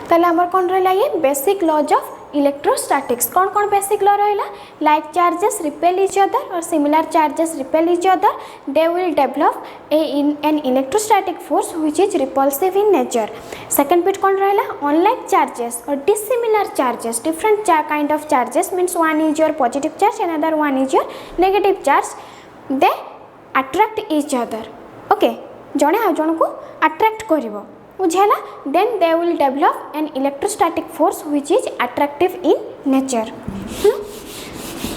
ताले हमर कोन रहला ये बेसिक लॉज ऑफ इलेक्ट्रोस्टैटिक्स कौन कौन बेसिक लॉ रहा like charges repel each other और similar charges repel each other they will develop an electrostatic force which is repulsive in nature second bit कौन रहा अनलाइक चार्जेस और dissimilar charges different kind of charges means one is your positive charge and other one is your negative charge they attract each other okay जड़े आ जन को attract करिवो बुझेला then they will develop an electrostatic force which is attractive in nature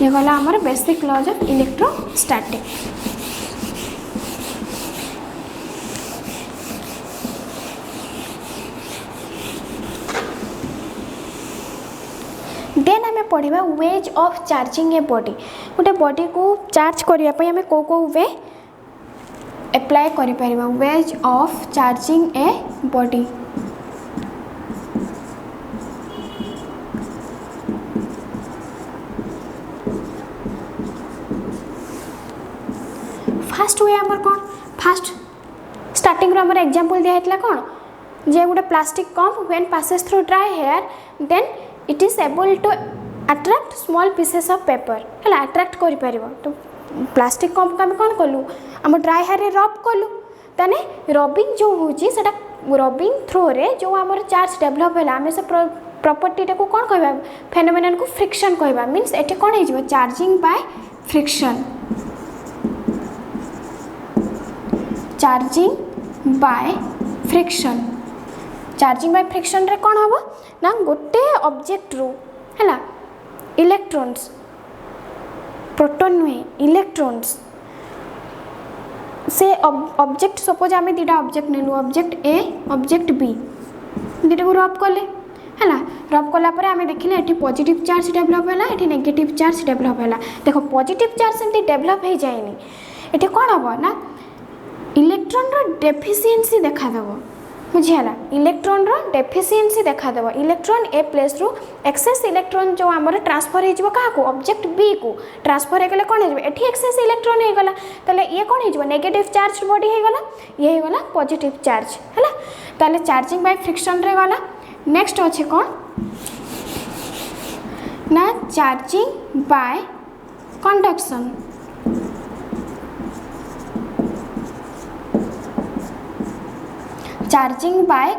ये गला हमर basic laws of electrostatic then आम पढ़ा ways of charging a body गोटे बॉडी को चार्ज करने आम कौ कौ वे एप्लाई करें ways of charging a body first way आमर कौन फास्ट स्टार्टिंग रो आमर एग्जांपल दिया हेतला कौन जे गोटे plastic comb when passes through dry hair then it is able to attract small pieces of paper है अट्रैक्ट कर पारिबो तो प्लास्टिक कप को आम कौन कलु आम ड्राई हेयर रे रब कलु ताने रबिंग जो होची सेटा रबिंग थ्रो रे जो आमर चार्ज डेवलप हैला आमे से प्रॉपर्टी को कौन कहबा फेनोमेनन को फ्रिक्शन कहबा मींस एटे कौन हे जिवो charging by friction charging by friction charging by friction रे कौन हबो ना गोटे ऑब्जेक्ट रो हैला इलेक्ट्रॉन्स प्रोटॉन नुहे इलेक्ट्रॉन्स से ऑब्जेक्ट सपोज आम दुटा ऑब्जेक्ट नेलु ऑब्जेक्ट ए ऑब्जेक्ट बी दुटा को रब कले है रब कलापर आम देखिले ये पॉजिटिव चार्ज डेवलप है ये नेगेटिव चार्ज डेवलप है देख पॉजिटिव चार्ज सेमती डेवलप हो जाए ये कौन हम ना इलेक्ट्रॉन रो डेफिशिएंसी देखादेव बुझीगला इलेक्ट्रॉन रो डेफिशिएंसी देखादेव इलेक्ट्रॉन ए प्लेस रु एक्सेस इलेक्ट्रॉन जो आमर ट्रांसफर हो क्या ऑब्जेक्ट बी को ट्रांसफर हो गले कौन हो एक्सेस इलेक्ट्रॉन हो गला ताले ये कौन हो नेगेटिव चार्ज बॉडी हो गला ये हो गला पॉजिटिव चार्ज है ताले चार्जिंग बाय फ्रिक्शन रे गला नेक्स्ट अच्छे कौन ना charging by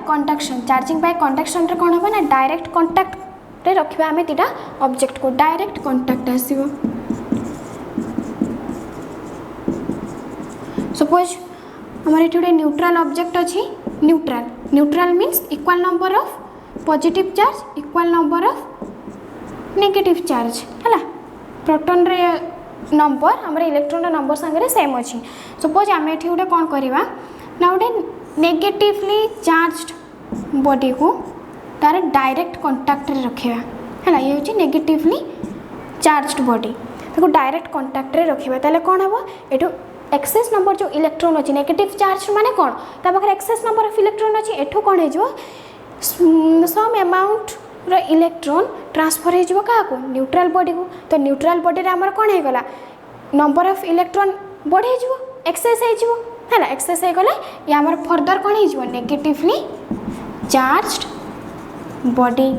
conduction charging by conduction रे कौन हम ना डायरेक्ट कांटेक्ट रे रखिबा हमें तीटा ऑब्जेक्ट को डायरेक्ट कांटेक्ट आसीबो सपोज हमर एठी गोटे न्यूट्रल ऑब्जेक्ट अछि neutral means equal number of positive charge equal number of negative charge है प्रोटॉन रे नंबर हमर इलेक्ट्रॉन रे नंबर संगे सेम अछि सपोज आम एठी गोटे कौन करबा ना गोटे नेगेटिवली चार्ज्ड बॉडी को तार डायरेक्ट कांटेक्ट रे रखिबा है ये होची नेगेटिवली चार्ज्ड बॉडी ताको डायरेक्ट कांटेक्ट रे रखिबा ताले कौन हबो एठो एक्सेस नंबर जो इलेक्ट्रॉन अछि नेगेटिव चार्ज माने कौन ता पाखरे एक्सेस नंबर ऑफ इलेक्ट्रॉन अछि एठो कौन हे जो सम अमाउंट रो इलेक्ट्रॉन ट्रांसफर हे जो का को न्यूट्रल बॉडी को तो न्यूट्रल बॉडी रे हमर कौन हे गला नंबर ऑफ इलेक्ट्रॉन बढ़े जो एक्सेस हे जो है एक्सेस हो गले ये आमर फर्दर कौन हो negatively charged body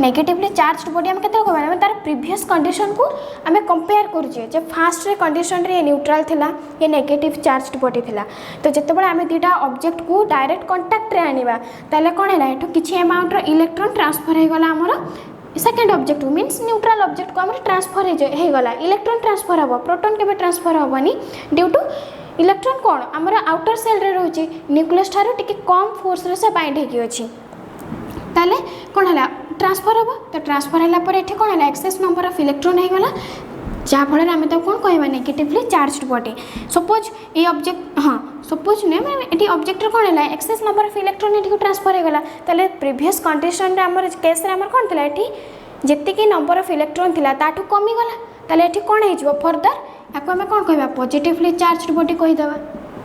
negatively charged body आम केते कहबा तार प्रीवियस कंडीशन को आम कंपेयर करूचे जे फास्ट रे कंडीशन रे न्यूट्रल थिला ये नेगेटिव चार्ज्ड बॉडी थिला तो जेतेबेले आम दुटा ऑब्जेक्ट को डायरेक्ट कांटेक्ट रे आनिबा ताले कोन हैला एठो किछि अमाउंट रो इलेक्ट्रॉन ट्रांसफर हो गला हमर second object means neutral object को आमर ट्रांसफर हो गला इलेक्ट्रॉन ट्रांसफर हम प्रोटॉन के ट्रांसफर हेनी ड्यू टू इलेक्ट्रॉन कौन आमर आउटर सेल रे रोचे न्यूक्लियस ठारो टिके कम फोर्स रे से बाइंड होकी अछि ताले कोन हला ट्रांसफर हम तो ट्रांसफर हला पर एठी कोन हला एक्सेस नंबर ऑफ इलेक्ट्रॉन हो गला जहाँ फल आम तो कौन कहवा नेगेटिवली चार्ज्ड बॉडी सपोज ये ऑब्जेक्ट हाँ सपोज नुहे ये ऑब्जेक्ट कौन है एक्सेस नंबर ऑफ इलेक्ट्रॉन ये ट्रांसफर हो गला ताले प्रीवियस कंडीशन आमर केस रे आमर कौन थिला एठी जेतिकी नंबर ऑफ इलेक्ट्रॉन थिला ताठू कमी गला ताले एठी कौन हो फर्दर याको आम कौन कहवा पॉजिटिवली चार्ज्ड बॉडी कहीदेवा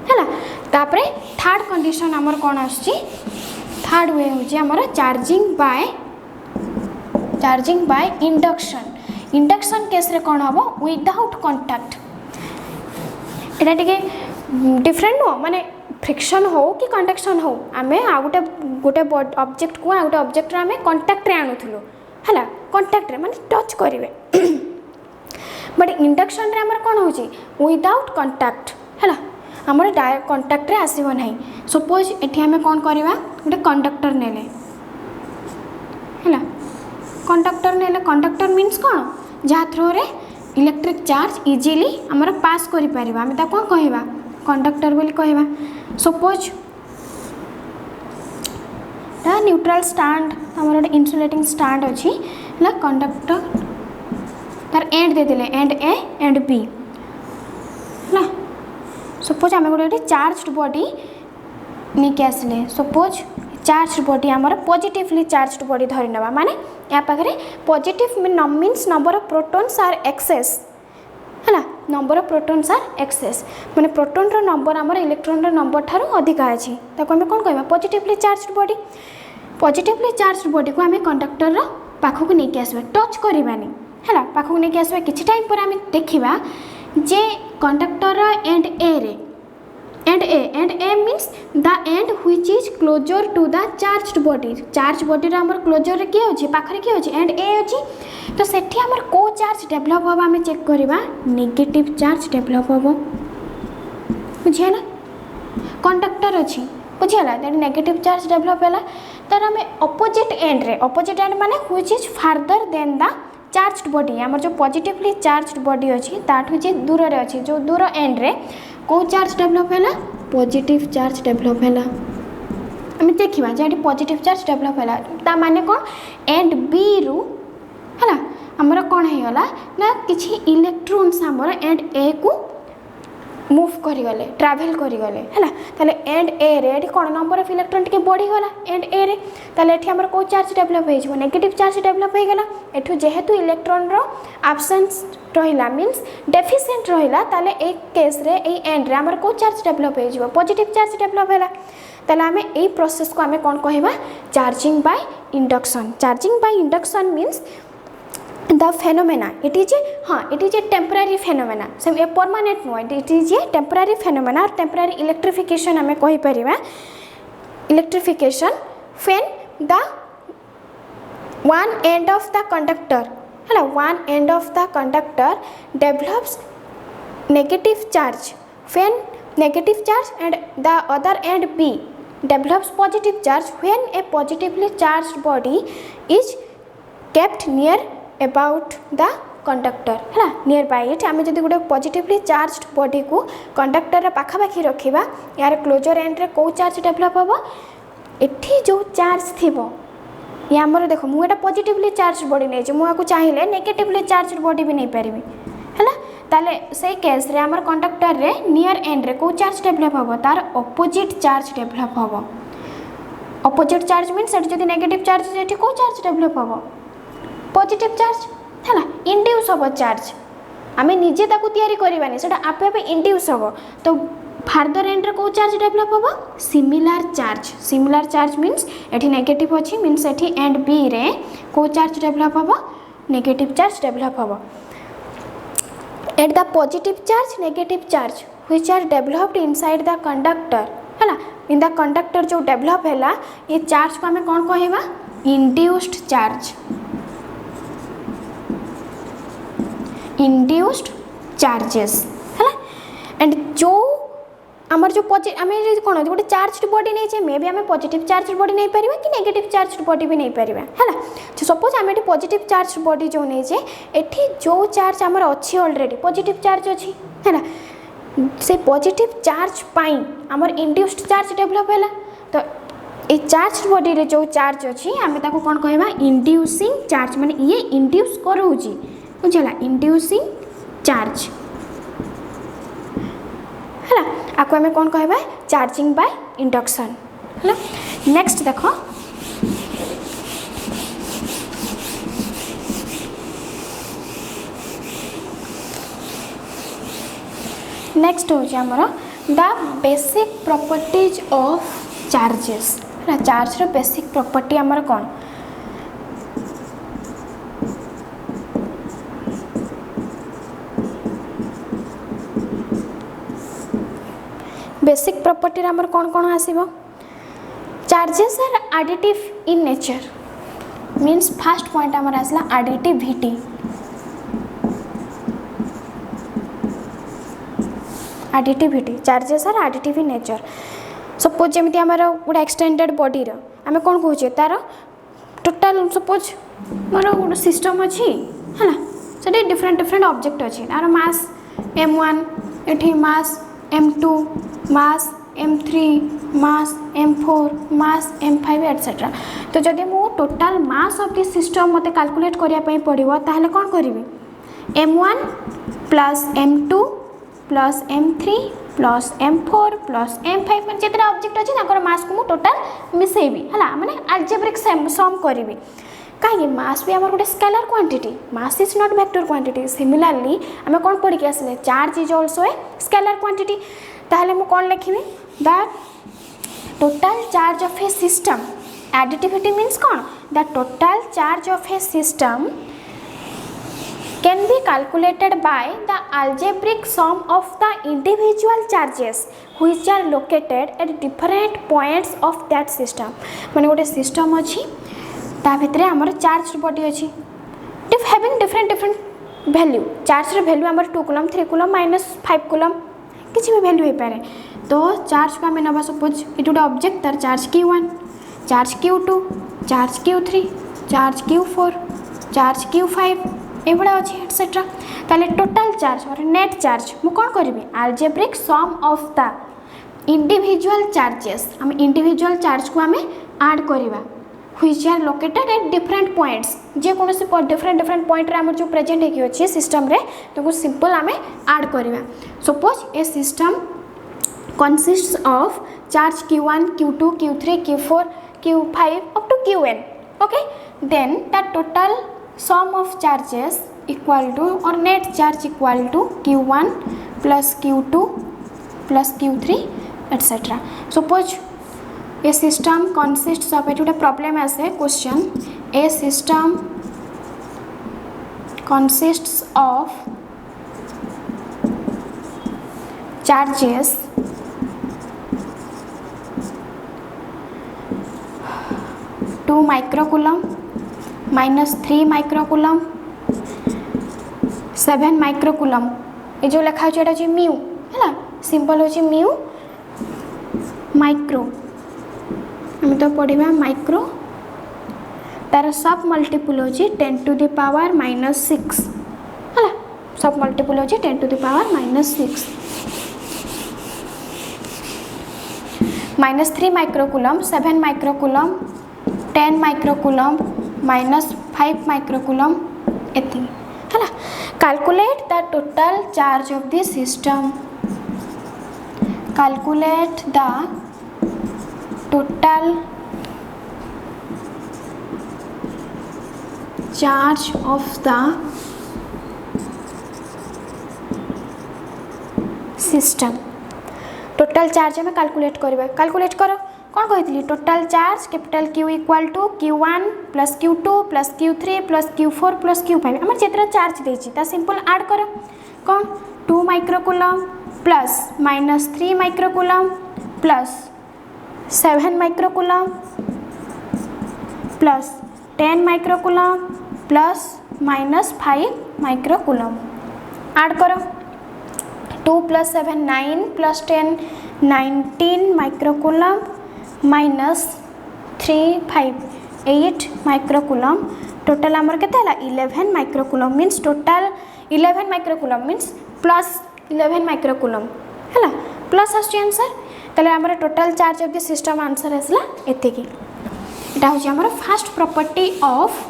है तापरे थर्ड कंडीशन आमर कौन आछि थर्ड वे होची आमर चार्जिंग बाय इंडक्शन केस रे कौन हम विदाउट कंटाक्ट एटा टिके डिफरेंट नो माने फ्रिक्शन हो कि कंडक्शन हो आम आ गोटे गोटे ऑब्जेक्ट को आ गोटे ऑब्जेक्ट आम कंटाक्ट रे आणुथुलो है कंटाक्ट रे माने टच करेंगे बट इंडक्शन रे हमर कौन होची विदाउट कंटाक्ट है आमर डायरेक्ट कंटाक्ट रे आसीबो नाही सपोज एठी आम कौन करवा गोटे कंडक्टर नेले है कंडक्टर मीन्स कौन जहाँ थ्रो रे इलेक्ट्रिक चार्ज इजीली आमर पास करि परिबा आम ता कौन कहवा कंडक्टर बोली कहवा सपोज न्यूट्रल स्टैंड आमर गोटे इन्सुलेटिंग स्टैंड अच्छी है कंडक्टर तार एंड दे देले एंड ए एंड बी है सपोज आम गोटे चार्ज बॉडी नहीं के आसले सपोज चार्ज बॉडी आमर पॉजिटिवली चार्ज बॉडी धरी नवा माने या पाखरे positive means number of protons are excess है number of protons are excess माने प्रोटॉन रो नंबर आमर इलेक्ट्रॉन रो नंबर ठारो अधिक अछि ताको हम कोन कहबा पॉजिटिवली चार्ज बॉडी को हमें कंडक्टर रो पाखक नहीं के आसबा टच करबानी है पाखक नहीं के आसबा किछि टाइम पर हमें देखिबा जे कंडक्टर रो end A means the end which is closer to the charge body रो हमर क्लोजर रे के अछि पाखरे के अछि एंड ए अछि तो सेठी हमर को चार्ज डेवलप होबा हमें चेक करबा नेगेटिव चार्ज डेवलप होबो बुझिया ना कंडक्टर अछि बुझियाला दैट नेगेटिव चार्ज डेवलप हैला तर हमें ऑपोजिट एंड माने which is farther than the charge body हमर जो पॉजिटिवली चार्ज बॉडी अछि ताठु जे दूर रे अछि जो दूर एंड रे को चार्ज डेवलप हैला पॉजिटिव चार्ज डेवलप हैला हमें देखिबा जे पॉजिटिव चार्ज डेवलप हैला ता माने कोन एंड बी रु है हमर कौन होगा ना किसी इलेक्ट्रॉन्स हमर एंड ए को मूव करिगले ट्रैवल करिगले है ताले एंड ए रे कौन नंबर ऑफ इलेक्ट्रॉन टिके बढ़ी गला एंड ए रे ताले एठी हमर को चार्ज डेवलप हो नेगेटिव चार्ज डेवलप हो गला एठु जेहेतु इलेक्ट्रॉन रो एब्सेंस रहिला मींस डेफिशिएंट रहिला ताले एक केस रे ए एंड रे हमर को चार्ज डेवलप हो पॉजिटिव चार्ज डेवलप हैला ताले हमें ए प्रोसेस को हमें कौन कहबा charging by induction means the phenomena it is a temporary phenomena so a permanent no it is a temporary phenomena or temporary electrification hame कहि परिबा electrification when the one end of the conductor develops negative charge when negative charge and the other end B develops positive charge when a positively charged body is kept near about the conductor है near by it आम जब गोटे positively charged body को conductor पाखापाखि रखा यार closer and रे को charge develop हम एठी जो चार्ज थी या आमर देख मुझे पॉजिटिवली चार्ज बॉडी नहीं मुझे चाहिए नेगेटिवली चार्ज बॉडी भी नहीं पारि है ताले से केस रे आमर कंडक्टर रे नियर एंड रे को चार्ज डेवलप हम तार ऑपोजिट चार्ज डेवलप हम ऑपोजिट चार्ज मीन्स जो नेगेटिव चार्ज ये को चार्ज डेवलप हम पॉजिटिव चार्ज है इंड्यूस हम चार्ज आम निजे तैयारी करवानी से आपे आपे इंड्यूस हम तो फार्दर एंड रे को चार्ज डेवलप हम सिमिलर चार्ज मीन्स एठी नेगेटिव अच्छी मीन्स एठी एंड बी रे को चार्ज डेवलप हम नेगेटिव चार्ज डेवलप हम at the positive charge negative charge which are developed inside the conductor है इन द कंडक्टर जो डेवलप है ये चार्ज को आम कौन कहवा इंड्यूस्ड चार्ज इंड्यूस्ड चार्जेस है एंड जो आमर जो आम कौन गोटे चार्ज बॉडी नहीं मे भी आम पॉजिटिव चार्ज बॉडी नहीं पारिबा कि नेगेटिव चार्ज बॉडी भी नहीं पारिबा है सपोज आम ये पॉजिटिव चार्ज बॉडी जो नहीं एठी जो चार्ज आमर अच्छी ऑलरेडी पॉजिटिव चार्ज अच्छी है से पॉजिटिव चार्ज पाई आमर इंड्यूस्ड चार्ज डेवलप है तो ये चार्ज बॉडी रे जो चार्ज अच्छी आम ताको कौन कहवा इंड्यूसिंग चार्ज माने ये इंड्यूस करूची बुझला इंड्यूसिंग चार्ज है आपको आम कौन कहवा चार्जिंग बाय इंडक्शन है नेक्स्ट देख नेक्स्ट हूँ आमर the basic properties of charges है चार्ज रो बेसिक प्रॉपर्टी आमर कौन बेसिक प्रॉपर्टी आमर कौन कौन आसीबो charges are additive in nature means first point आमर आसला additivity additivity charges are additive in nature suppose जमी आम गोटे एक्सटेंडेड बॉडी आम कौन कहे तार टोटाल सपोज मोर गोटे सिस्टम अच्छी है से डिफरेंट डिफरेंट ऑब्जेक्ट अच्छी तार मास m1 एठी मास m2 मास m3 मास m4 मास m5 एटसेट्रा तो जदि मु total mass of this system मते कैलकुलेट करिया पई पड़िबो ताहले कोन करिवि m1 plus m2 plus m3 plus m4 plus m5 माने जेतरा ऑब्जेक्ट अछि ताकर मास को मु टोटल मिसेबी हला माने अलजेब्रिक सम करिवि कहीं मास भी आमर गोटे scalar quantity mass is not vector quantity similarly आम कौन पढ़ी आसले charge is also a scalar quantity ताहले मु कौन लिखिबी that total charge of a system additivity means कौन the total charge of a system can be calculated by the algebraic sum of the individual charges which are located at different points of that system माने गोटे system अच्छी ता भितर आमर charge body अच्छी having different different value charge value आमर 2 coulomb 3 coulomb -5 coulomb किसी भी वैल्यू हो पारे तो चार्ज को आम ना सपोज ये गोटे ऑब्जेक्ट तार charge Q1 charge Q2 charge Q3 charge Q4 charge Q5 एभड़ा अच्छी एटसेट्रा ताले टोटल चार्ज और नेट चार्ज मु कौन करी algebraic sum of the individual charges आम इंडिविजुअल चार्ज को आम ऐड करवा which are located at different points जे कौन से डिफरेंट डिफरेंट पॉइंट रे जो प्रेजेंट होगी अच्छी सिस्टम रे तो सिंपल आम ऐड करवा suppose A system consists of charge Q1 Q2 Q3 Q4 Q5 up to Qn okay then the total sum of charges equal to or net charge equal to Q1 plus Q2 plus Q3 etc. Suppose a system consists of a problem as a question a system consists of charges -2 microcoulomb -3 microcoulomb 7 microcoulomb ये जो लिखा है mu है simple हो mu micro हम तो पढ़ा micro तार सब मल्टीपल हो 10 to the power -6 है सब मल्टीपल हो 10 to the power -6 -3 microcoulomb 7 microcoulomb 10 microcoulomb -5 microcoulomb एति है calculate the total charge of the system calculate the total charge of the system total charge में कैलकुलेट करबा कैलकुलेट करो कौन कही total charge capital Q equal to Q1 plus Q2 plus Q3 plus Q4 plus Q5 आम जितना charge देता simple add कर कौन 2 microcoulomb plus -3 microcoulomb plus 7 microcoulomb plus 10 microcoulomb plus -5 microcoulomb add कर 2 plus 7 9 plus 10 19 microcoulomb -3 5 8 microcoulomb total आमर के 11 microcoulomb means total 11 microcoulomb means plus 11 microcoulomb है plus answer ताले आमर total charge of the system answer आसला एतिकी एटा होची आमर first property of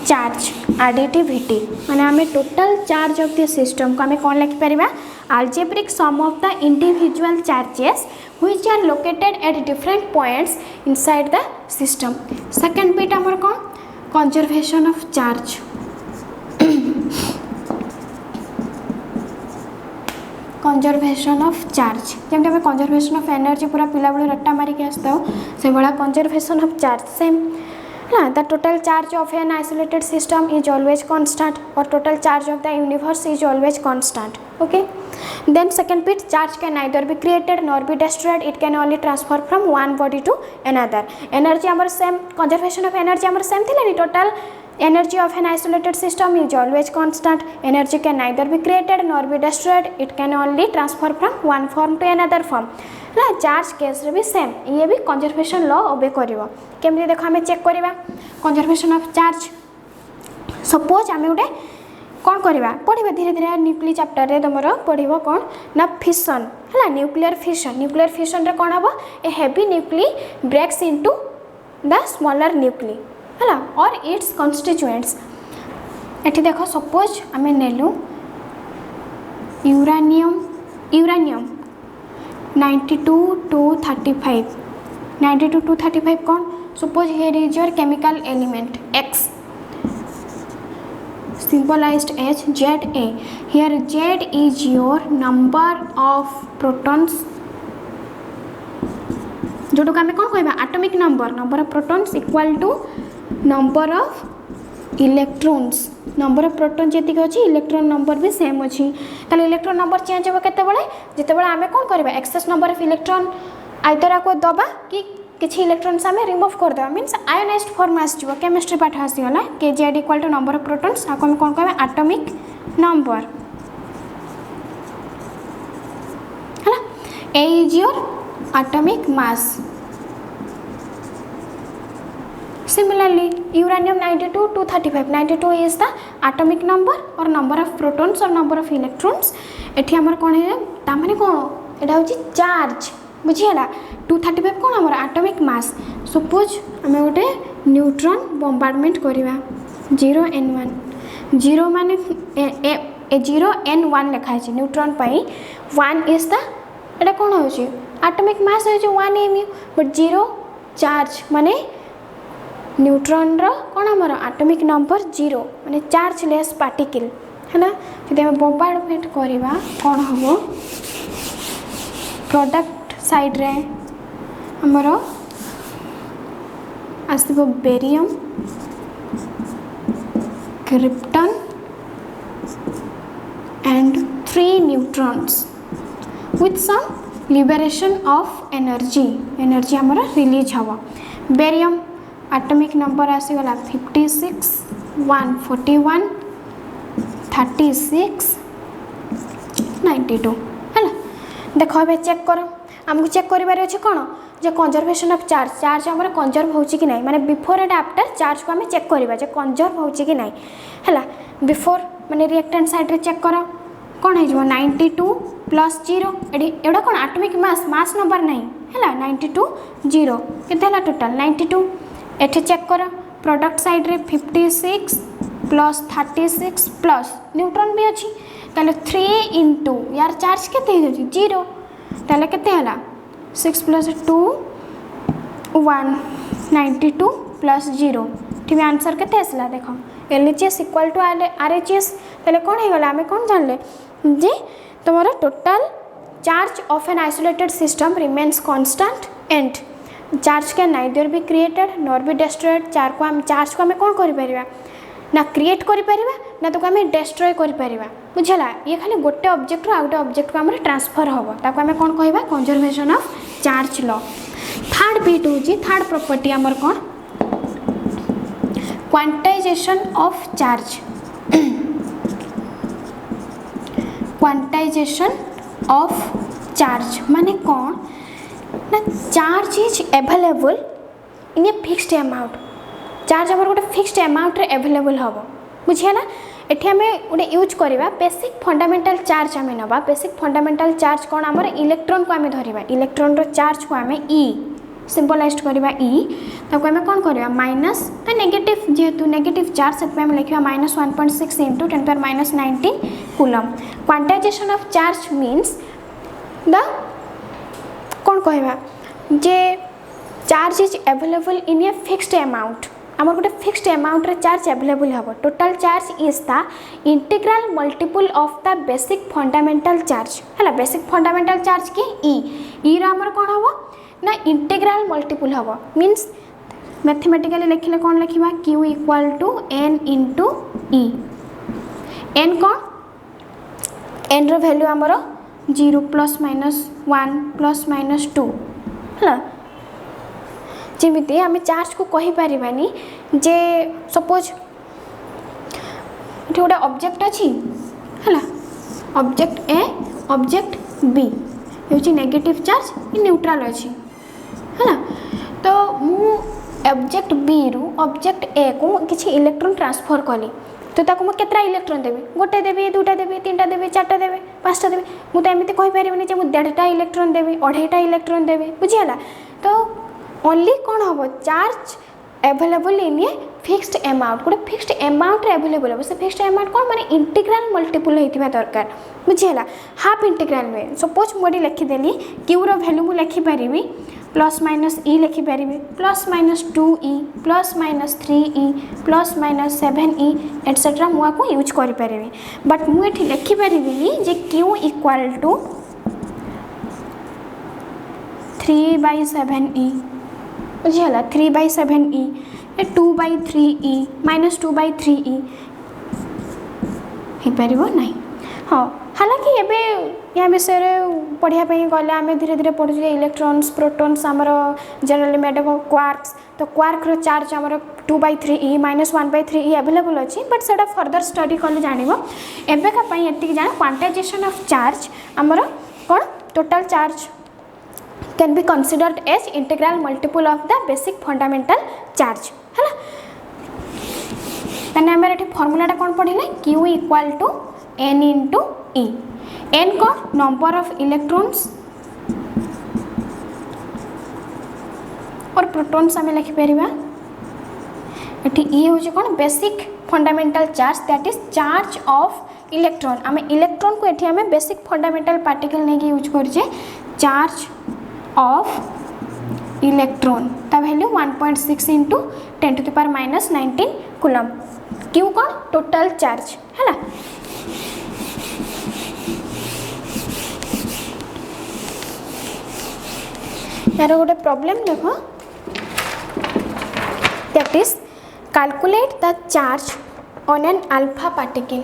charge additivity माने आमे total charge of the system को आमे कौन लिखि परिबा algebraic sum of the individual charges which are located at different points inside the system. Second bit amar kon conservation of charge conservation of charge जमते हमें conservation of energy पूरा पिला बड़े रट्टा मारी के आस्ता हो से बड़ा conservation of charge सेम है the total charge of an isolated system is always constant और total charge of the universe is always constant. Okay, then second bit, charge can neither be created nor be destroyed, it can only transfer from one body to another. Energy amar same, conservation of energy amar same thila ni. Total energy of an isolated system is always constant. Energy can neither be created nor be destroyed, it can only transfer from one form to another form. ना charge case रे भी same, ये भी conservation law ओबे करिवो. केमति देखो हमें check करिवा कंजर्वेशन ऑफ चार्ज. सपोज आमे उडे कौन करवा पढ़ा धीरे धीरे न्यूक्लियर चैप्टर रे तुम पढ़ो कौन ना फिशन है न्यूक्लियर फिशन रे कौन हम a heavy nuclei breaks into the smaller nuclei है और इट्स कन्स्टिट्यूएंट्स. एठी देखो सपोज आम नेलु यूरानियम 92 to 35 कौन. Suppose here is your chemical element X symbolized as Za. Here Z is your number of protons, जोटो आम कौन कहवा atomic number of protons equal to number of electrons. Number of proton जी अच्छी electron number भी same अच्छी. ताले electron number change हो केतेबेले जेतेबेले आम कौन करवा excess number of electron either आपको दबा कि किसी इलेक्ट्रॉन्स आम रिमूव करदे मीन्स आयोनाइज्ड फॉर्म आसो. केमिस्ट्री पाठ आसीगला के Z equal to number of protons आपको आम कौन कहवा एटॉमिक नंबर है. A is your atomic mass. Similarly uranium 92 to 35. 92 is the atomic number और नंबर ऑफ प्रोटॉन्स और नंबर ऑफ इलेक्ट्रॉन्स. एठी हमर कोन है तामाने कोन एटा होची चार्ज बुझीला. 235 कौन आम एटॉमिक मास. सपोज आम गोटे न्यूट्रॉन बम्बार्डमेंट करवा 0n1 0 मान 0n1 लिखाई न्यूट्रॉन पाई 1 इज द एटा कौन हो एटॉमिक मास हो 1 mu बट 0 चार्ज माने न्यूट्रॉन रो कौन आम एटॉमिक नंबर 0 माने चार्ज लेस पार्टिकल है ना. जब आम बम्बार्डमेंट करवा कौन हम प्रोडक्ट साइड रे हमर आसो barium krypton and 3 neutrons with some liberation of energy हमर रिलीज हम. बेरियम एटॉमिक नंबर आसीगला 56 141 36 92 है ना. देख ए चेक कर आमको चेक करार अच्छे कौन जे कंजर्वेशन ऑफ चार्ज आम कंजर्व हो कि नहीं माने बिफोर एंड आफ्टर चार्ज को आम चेक करवा जे कंजर्व हो कि नहीं है. बिफोर माने रिएक्टेंट साइड रे चेक कर कौन हो 92 प्लस 0 एटा कौन एटॉमिक मास नंबर नहीं है 92 0 केते टोटल 92. एठी चेक कर प्रोडक्ट साइड रे 56 प्लस 36 प्लस न्यूट्रॉन भी अच्छी ताले 3 इंटू यार चार्ज केते 0 ताले केते हला 6 प्लस 2 1 92 प्लस 0 ठीक आंसर केते आसला देख LHS इक्वल टू RHS. ताले कौन हो गला आम कौन जानले जे तुम्हारा total charge of an isolated system remains constant and charge can neither be created nor be destroyed. Charge को आम कौन कर ना क्रिएट कर ना तो आम डिस्ट्रॉय कर बुझला. ये खाली गोटे ऑब्जेक्ट रो आउटे ऑब्जेक्ट को आम ट्रांसफर हम ताको आम कौन कहबा conservation of charge law. Third बीट होची थर्ड प्रॉपर्टी आमर कौन quantization of charge. Quantization of charge माने कौन ना charge is available in a fixed amount. Charge आम गोटे फिक्स्ड अमाउंट रे अवेलेबल हम बुझीगला. एठी आम गोटे यूज करवा बेसिक फंडामेंटल चार्ज आम नवा. बेसिक फंडामेंटल चार्ज कौन आम इलेक्ट्रॉन को आम धरवा. इलेक्ट्रॉन रो चार्ज को आम E सिंबलाइज करवा E ताको आम कौन करवा माइनस तो नेगेटिव जेहेतु नेगेटिव चार्ज से आम लिखा -1.6 into 10⁻19 coulomb. Quantisation of charge means the कौन कहवा जे charge is available in a fixed amount. आम गोटे फिक्स्ड अमाउंट रे चार्ज अवेलेबल हम. Total charge is the integral multiple of the basic fundamental charge है. बेसिक फंडामेंटल चार्ज की E रो आमर कौन हम ना इंटीग्रल मल्टीपल हम मीन्स मैथमेटिकली लिखिले कौन लिखा Q equal to N into E। N कौन N रो वैल्यू आमर 0 +- 1 +- 2 है। जमीती आम चार्ज को कहीपरानी जे सपोज गोटे ऑब्जेक्ट अच्छी है ऑब्जेक्ट ए ऑब्जेक्ट बी हूँ नेगेटिव चार्ज न्यूट्रल अच्छी है। तो मु ऑब्जेक्ट बी रु ऑब्जेक्ट ए को किसी इलेक्ट्रॉन ट्रांसफर कली तो ताको मु केतरा इलेक्ट्रॉन देबी गोटे देबी दुटा देबी तीनटा देबी चारटा देबी पांचटा देबी मु तो एमती कहि परिबनी जे मु 1.5टा इलेक्ट्रॉन देबी 2.5टा इलेक्ट्रॉन देबी बुझिला। तो ओनली कौन हम charge available in a fixed amount गोटे फिक्स्ड अमाउंट एवेलेबल हम से फिक्स्ड अमाउंट कौन माने इंटीग्रल मल्टीपल होता दरकार बुझिला। हाफ इंटीग्रल में सपोज मुझे लिखिदेली Q रो वैल्यू मु लिखिपारि +- E लिखिपारि +-2E +-3E +-7E एटसेट्रा मुझे यूज करें बट मुझे लिखिपारि जे Q इक्वाल टू 3/7E बुझीगला 3/7E 2/3E -2/3E हो पार ना। हाँ हालांकि एवं या विषय पढ़ाई गले आम धीरे धीरे पढ़ु इलेक्ट्रॉन्स प्रोटॉन्स आमर जनरली मेड ऑफ क्वार्क्स। तो क्वार्क रो चार्ज आमर 2/3E -1/3E अवेलेबल अच्छी बट से फर्दर स्टडी कले जान एवेका ये जान क्वांटाइजेशन ऑफ चार्ज आमर कौन total charge can be considered as integral multiple of the basic fundamental charge है ना। तने हमारे फॉर्मूलाटा कौन पढ़िले Q equal to N into E। N कौन नंबर ऑफ इलेक्ट्रॉन्स और प्रोटॉन्स आम लिखिपर ये हूँ कौन basic fundamental charge that is charge of electron. आम इलेक्ट्रॉन को ये आम बेसिक फंडामेंटल पार्टिकल नहीं यूज करें चार्ज ऑफ इलेक्ट्रॉन ता वैल्यू 1.6 इंटू 10⁻⁻19 कूलम। Q कौन टोटल चार्ज है। यार गोटे प्रॉब्लम देख that is calculate the charge on an alpha particle.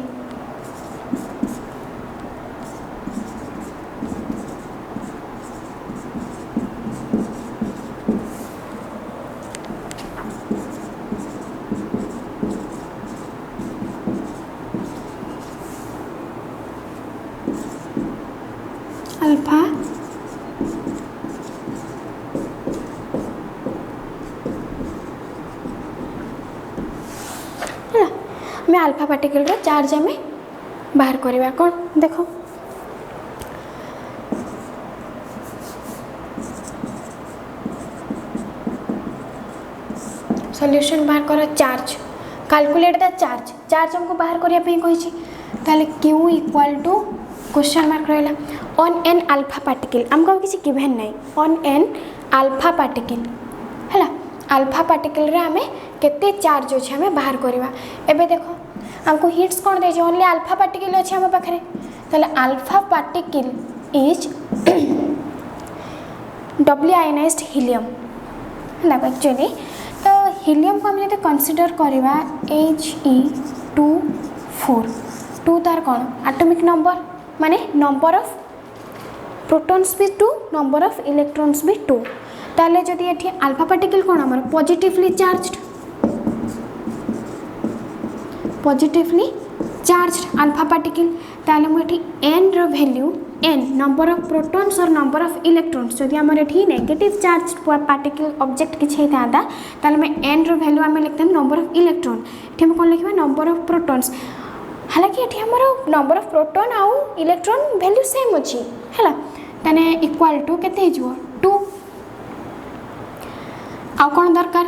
Alpha मैं अल्फा पार्टिकल रो चार्ज आम बाहर करवा कौन देख सॉल्यूशन बाहर कर charge calculate the charge charge हमको बाहर करने कही Q equal to question mark रहा ऑन एन अल्फा पार्टिकल आमको किसी गिवन नहीं ऑन एन अल्फा पार्टिकल है। अल्फा पार्टिकल रे आमे केते चार्ज अच्छे आम बाहर करवा। एबे देखो आमको हिंट्स कौन दे ओनली अल्फा पार्टिकल अच्छे आम पाखे ताले alpha particle is W ionised helium है एक्चुअली। तो हीलियम को आम जो कंसीडर करवा He2 2 तार कौन एटॉमिक नंबर माने नंबर ऑफ प्रोटॉन्स भी 2 नंबर ऑफ इलेक्ट्रॉन्स भी 2 ताले जदि ये अल्फा पार्टिकल कौन आमर पॉजिटिवली चार्ज्ड अल्फा पार्टिकल ताले मुझे एन रो वैल्यू एन नंबर ऑफ प्रोटॉन्स और नंबर ऑफ इलेक्ट्रॉन्स जदि आमर ये नेगेटिव चार्ज पार्टिकल ऑब्जेक्ट किसी होता ताले मैं एन रो वैल्यू आम लिखते नंबर ऑफ इलेक्ट्रॉन ये कौन लिखा नंबर ऑफ प्रोटॉन्स। हालांकि ये आमर नंबर ऑफ प्रोटॉन आउ इलेक्ट्रॉन वैल्यू सेम अच्छी है ताने इक्वाल टू केते 2 आउ कौन दरकार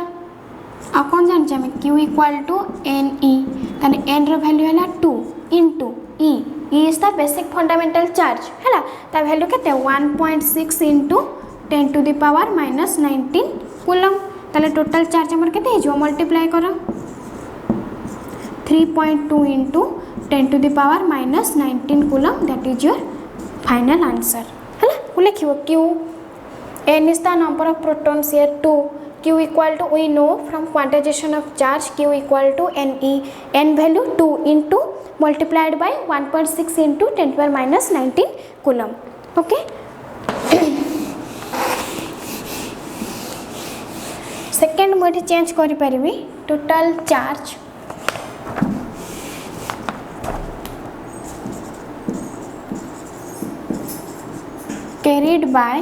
आ कौन जान आम Q इक्वाल टू NE ताने N रो वैल्यू है 2 into E is the basic fundamental charge है ता वैल्यू केते 1.6 इंटू 10⁻⁻19 कूलम ताले टोटल चार्ज आमर केते हो मल्टीप्लाई करो 3.2 into 10⁻⁻19 coulomb that is your final answer है। लिखो Q N is the number of protons here 2 Q equal to, we know from quantization of charge, Q equal to NE, N value 2 into multiplied by 1.6 into 10 to the minus 19 coulomb. Okay. Second मुझे change करि परिबी total charge carried by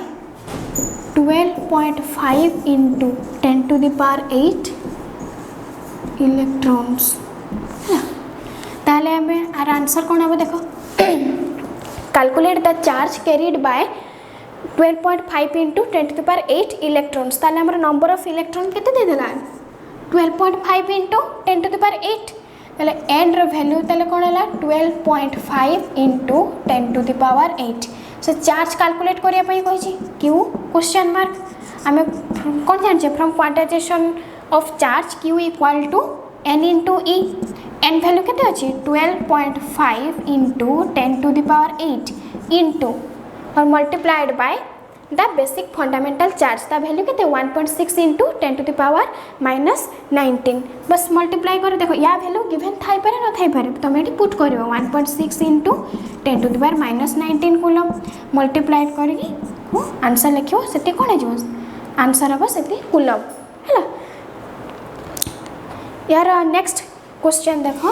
12.5 into 10 to the power 8 electrons. ताले हमें our answer कौन है देखो calculate the charge carried by 12.5 into 10 to the power 8 electrons. ताले हमारा number of electron कितने दे देला 12.5 into 10 to the power 8 ताले n रो वैल्यू ताले कौन है 12.5 into 10 to the power 8. से चार्ज कैलकुलेट करिया पई कहि छी q क्वेश्चन मार्क हमें कौन जान from quantization of charge q equal to n into e. n value केते अछि 12.5 into 10 to the power 8 into और multiplied by the basic fundamental charge ता वैल्यू केते 1.6 into 10 to the power minus 19. बस multiply कर देखो या वैल्यू गिवन थाई पारे न थाई पारे तमे एटी पुट करिवो 1.6 into 10 to the power minus 19 coulomb multiply करके आंसर लिखियो सेते कोन हे जो आंसर हबो सेते कूलम हैला. यार नेक्स्ट क्वेश्चन देखो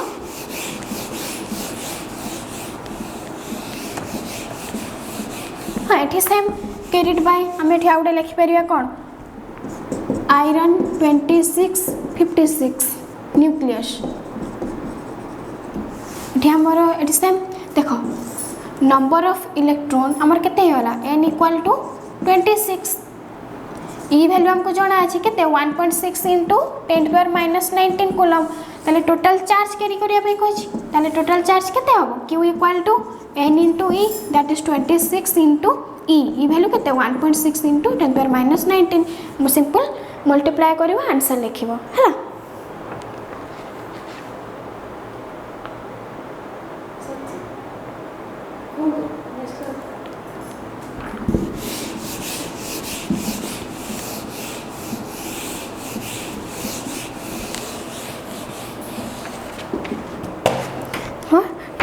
हाँ ये सेम कैरिड बाय आम ये आउटे लिखिपर कौन आयरन 2656 न्यूक्लियस ये आमर ये सेम देख नंबर ऑफ इलेक्ट्रॉन आमर केते होला n equal to 26 e value हमको जाना अछि केते 1.6 into 10 to the power minus 19 coulomb ताले टोटल चार्ज कैरी करिया पे कहछि ताले टोटल चार्ज केते हबो q equal to n into e that is 26 into e value केते 1.6 into 10 to the power minus 19 मो सिंपल मल्टीप्लाई करबो आंसर लिखिबो हैला.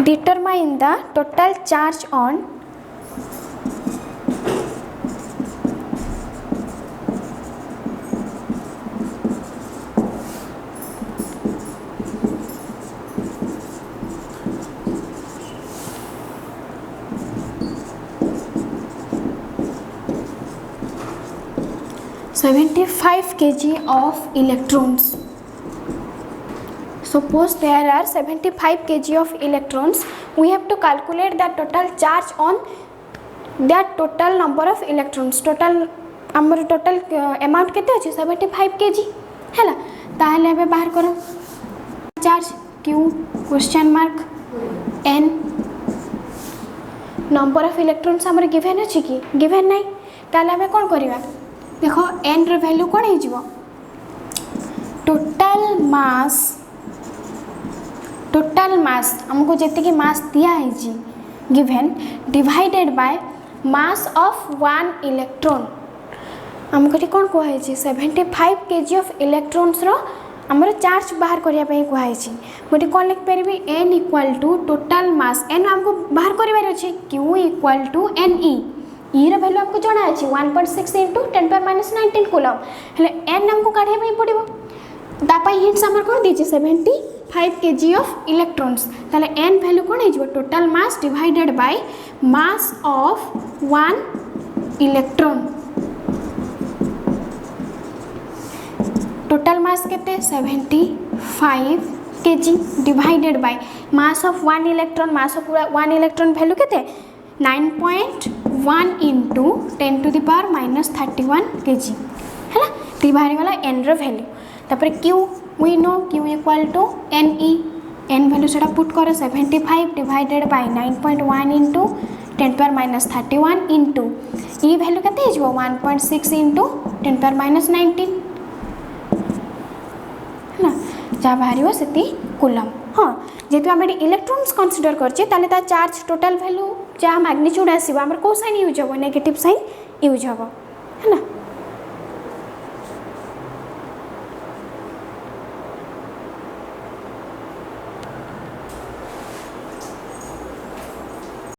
Determine the total charge on (75 kg of electrons). Suppose there are 75 kg of electrons, we have to calculate the total charge on that total number of electrons. Total आमर total amount केते अछि 75 kg हैला. ताहले एबे बाहर करो charge q question mark n number of electrons आमर given अछि कि गिवन नाही ताहले हमें कोन करिवा देखो n रो वैल्यू कोन हे जिवो टोटल मास हमको जेते की मास दिया है जी given divided by mass of one electron हमको कौन कह 75 kg ऑफ इलेक्ट्रॉन्स रो हमर चार्ज बाहर करिया पे कह मोटे कौन लिख पारि n equal to total mass n हमको बाहर करिवार अछि q equal to n e रो वैल्यू हमको जाना अछि 1.6 into 10 to the minus 19 coulomb हेले n हमको काढिया पे पड़िबो दापा हिंट्स हमर कोन दिछि 75 kg ऑफ इलेक्ट्रॉन्स ताले n वैल्यू कोन हे total mass divided by mass of one electron total mass केते 75 kg divided by mass of one electron value केते 9.1 into 10 to the power minus 31 kg है ना ती बाहरी वाला n रो वैल्यू तापर q we know q equal to ne n value सेटा put करो 75 divided by 9.1 into 10 to the power minus 31 into e value केते हे जो 1.6 into 10 to the power minus 19 है ना जा बाहरी हो सेती कूलम हाँ जेतु आम इलेक्ट्रॉन्स कंसीडर करछे ताले ता चार्ज टोटल वैल्यू जहाँ मैग्नीट्यूड आसीबो हमर को साइन यूज हबो नेगेटिव साइन यूज हबो है ना.